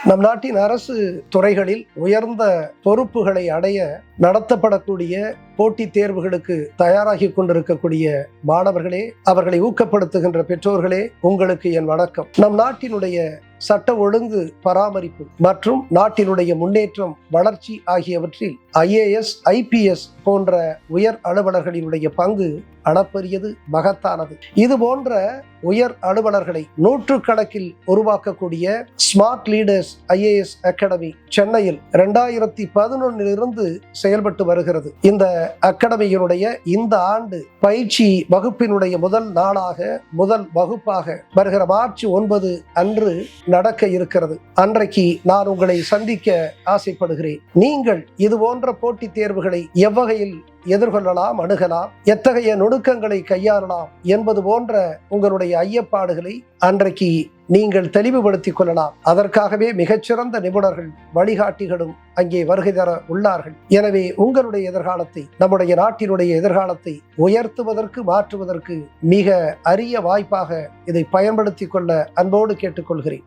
நம் நாட்டின் அரசு துறைகளில் உயர்ந்த பொறுப்புகளை அடைய நடத்தப்படக்கூடிய போட்டித் தேர்வுகளுக்கு தயாராகி கொண்டிருக்கக்கூடிய மாணவர்களே, அவர்களை ஊக்கப்படுத்துகின்ற பெற்றோர்களே, உங்களுக்கு என் வணக்கம். நம் நாட்டினுடைய சட்ட ஒழுங்கு பராமரிப்பு மற்றும் நாட்டினுடைய முன்னேற்றம், வளர்ச்சி ஆகியவற்றில் IAS, IPS போன்ற உயர் அலுவலர்களினுடைய பங்கு அளப்பரியது, மகத்தானது. இது போன்ற உயர் அலுவலர்களை நூற்றுக்கணக்கில் உருவாக்கக்கூடிய ஸ்மார்ட் லீடர்ஸ் IAS அகாடமி சென்னையில் 2011 செயல்பட்டு வருகிறது. இந்த அகாடமியினுடைய இந்த ஆண்டு பயிற்சி வகுப்பினுடைய முதல் நாளாக, முதல் வகுப்பாக வருகிற மார்ச் 9 அன்று நடக்க இருக்கிறது. அன்றைக்கு நான் உங்களை சந்திக்க ஆசைப்படுகிறேன். நீங்கள் இது போன்ற போட்டித் தேர்வுகளை எவ்வகையில் எதிர்கொள்ளலாம், அணுகலாம், எத்தகைய நுணுக்கங்களை கையாளலாம் என்பது போன்ற உங்களுடைய ஐயப்பாடுகளை அன்றைக்கு நீங்கள் தெளிவுபடுத்திக் கொள்ளலாம். அதற்காகவே மிகச்சிறந்த நிபுணர்கள், வழிகாட்டிகளும் அங்கே வருகை தர உள்ளார்கள். எனவே உங்களுடைய எதிர்காலத்தை, நம்முடைய நாட்டினுடைய எதிர்காலத்தை உயர்த்துவதற்கு, மாற்றுவதற்கு மிக அரிய வாய்ப்பாக இதை பயன்படுத்திக் கொள்ள அன்போடு கேட்டுக்கொள்கிறேன்.